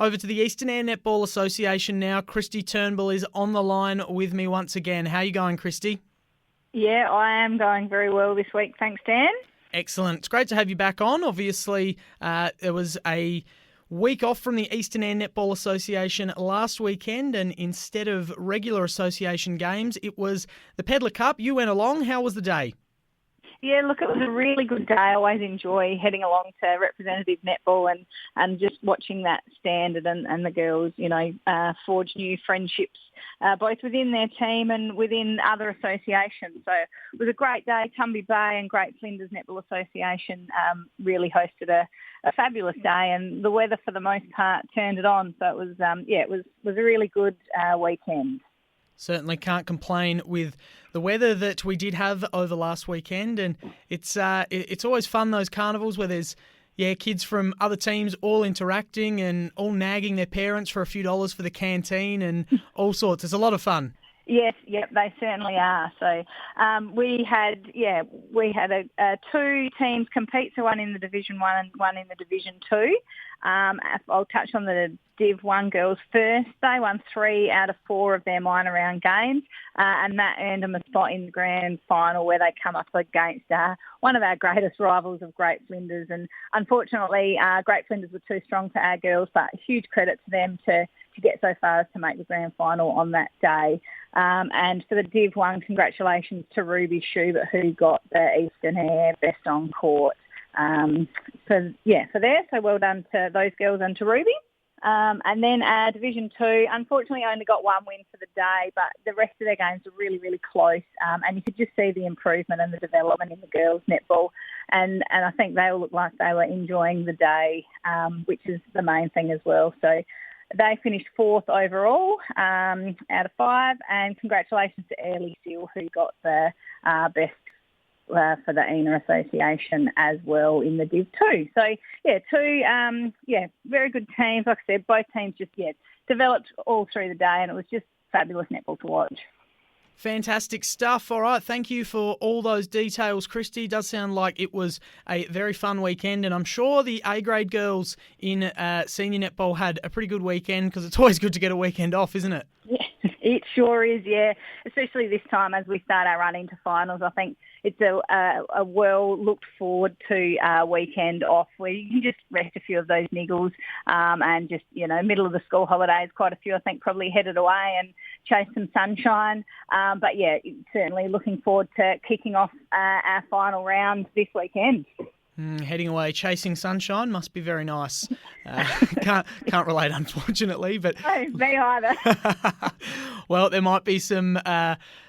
Over to the Eastern Eyre Netball Association now. Kristy Turnbull is on the line with me once again. How are you going, Kristy? Yeah, I am going very well this week. Thanks, Dan. Excellent. It's great to have you back on. Obviously, there was a week off from the Eastern Eyre Netball Association last weekend, and instead of regular association games, it was the Pedlar Cup. You went along. How was the day? Yeah, look, it was a really good day. I always enjoy heading along to representative netball and just watching that standard and the girls, forge new friendships, both within their team and within other associations. So it was a great day. Tumby Bay and Great Flinders Netball Association really hosted a fabulous day, and the weather for the most part turned it on. So it was, it was a really good weekend. Certainly can't complain with the weather that we did have over last weekend, and it's always fun, those carnivals where there's kids from other teams all interacting and all nagging their parents for a few dollars for the canteen and all sorts. It's a lot of fun. Yes, they certainly are. So we had two teams compete, so one in the Division 1 and one in the Division 2. I'll touch on the Div 1 girls first. They won 3 out of 4 of their minor round games, and that earned them a spot in the grand final where they come up against one of our greatest rivals of Great Flinders. And unfortunately, Great Flinders were too strong for our girls, but huge credit to them to get so far as to make the grand final on that day. And for the Div 1, congratulations to Ruby Schubert, who got the Eastern Eyre Best on Court. For there, so well done to those girls and to Ruby. And then Division 2, unfortunately only got one win for the day, but the rest of their games were really, really close. And you could just see the improvement and the development in the girls' netball. And I think they all looked like they were enjoying the day, which is the main thing as well. So they finished 4th overall out of 5, and congratulations to Early Seal, who got the best for the Eyre Association as well in the Div 2. So, two very good teams. Like I said, both teams just developed all through the day, and it was just fabulous netball to watch. Fantastic stuff. All right, thank you for all those details, Kristy. Does sound like it was a very fun weekend, and I'm sure the A-grade girls in senior netball had a pretty good weekend, because it's always good to get a weekend off, isn't it? Yeah, it sure is, yeah. Especially this time as we start our run into finals. I think it's a well looked forward to weekend off where you can just rest a few of those niggles and just, middle of the school holidays, quite a few I think probably headed away and chase some sunshine. But certainly looking forward to kicking off our final round this weekend. Heading away, chasing sunshine must be very nice. Can't relate, unfortunately, but no, me either. Well, there might be some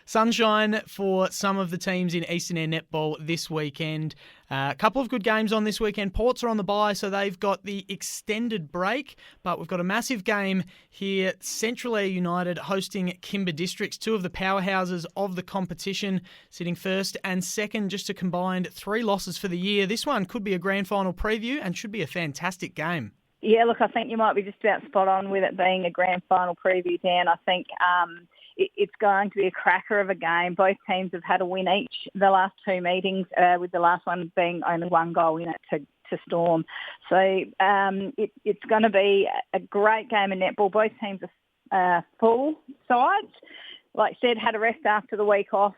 sunshine for some of the teams in Eastern Eyre Netball this weekend. A couple of good games on this weekend. Ports are on the bye, so they've got the extended break, but we've got a massive game here. Central Eyre United hosting Kimber Districts, 2 of the powerhouses of the competition, sitting first and second, just a combined 3 losses for the year. This one could be a grand final preview and should be a fantastic game. Yeah, look, I think you might be just about spot on with it being a grand final preview, Dan. I think it's going to be a cracker of a game. Both teams have had a win each the last 2 meetings, with the last one being only 1 goal in it to Storm. So it's going to be a great game of netball. Both teams are full sides. Like I said, had a rest after the week off.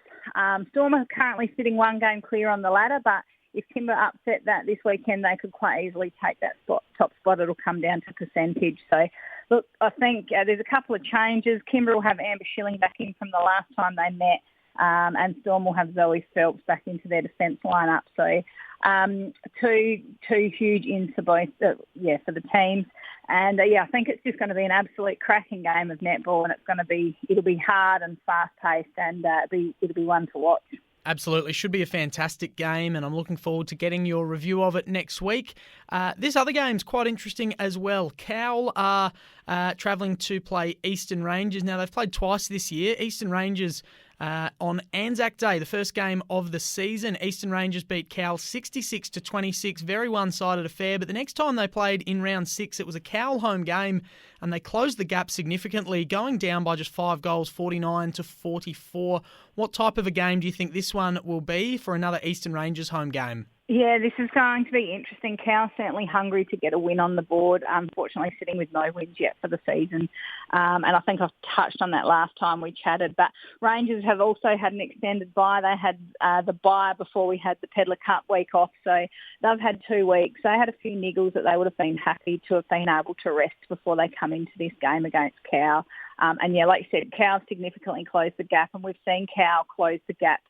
Storm are currently sitting 1 game clear on the ladder, but if Kimber upset that this weekend, they could quite easily take that top spot. It'll come down to percentage. So, look, I think there's a couple of changes. Kimber will have Amber Schilling back in from the last time they met, and Storm will have Zoe Phelps back into their defence lineup. So, two huge ins for both, for the teams. And I think it's just going to be an absolute cracking game of netball, and it'll be hard and fast paced, and it'll be one to watch. Absolutely. Should be a fantastic game, and I'm looking forward to getting your review of it next week. This other game's quite interesting as well. Cowell are travelling to play Eastern Rangers. Now, they've played twice this year. Eastern Rangers on Anzac Day, the first game of the season. Eastern Rangers beat Cowell 66-26, very one-sided affair. But the next time they played in round 6, it was a Cowell home game, and they closed the gap significantly, going down by just 5 goals, 49-44. What type of a game do you think this one will be for another Eastern Rangers home game? Yeah, this is going to be interesting. Cowell certainly hungry to get a win on the board. Unfortunately, sitting with no wins yet for the season. And I think I've touched on that last time we chatted. But Rangers have also had an extended bye. They had the bye before we had the Pedlar Cup week off. So they've had 2 weeks. They had a few niggles that they would have been happy to have been able to rest before they come into this game against Cowell. And yeah, like you said, Cowell significantly closed the gap. And we've seen Cowell close the gap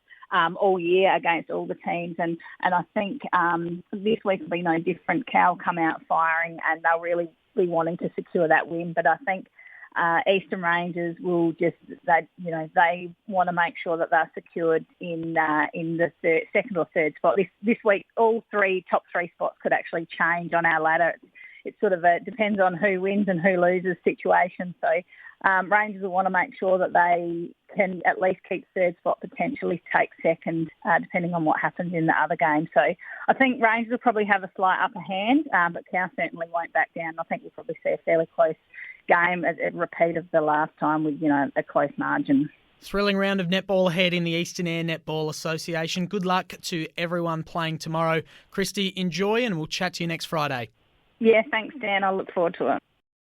all year against all the teams, and I think this week will be no different. Cowell come out firing, and they'll really be wanting to secure that win. But I think Eastern Rangers will they want to make sure that they're secured in the second or third spot. This week, all top three spots could actually change on our ladder. It sort of depends on who wins and who loses situation. So Rangers will want to make sure that they can at least keep third spot, potentially take second, depending on what happens in the other game. So I think Rangers will probably have a slight upper hand, but Cowell certainly won't back down. I think we'll probably see a fairly close game, a repeat of the last time with, a close margin. Thrilling round of netball ahead in the Eastern Eyre Netball Association. Good luck to everyone playing tomorrow. Kristy, enjoy, and we'll chat to you next Friday. Yeah, thanks, Dan. I'll look forward to it.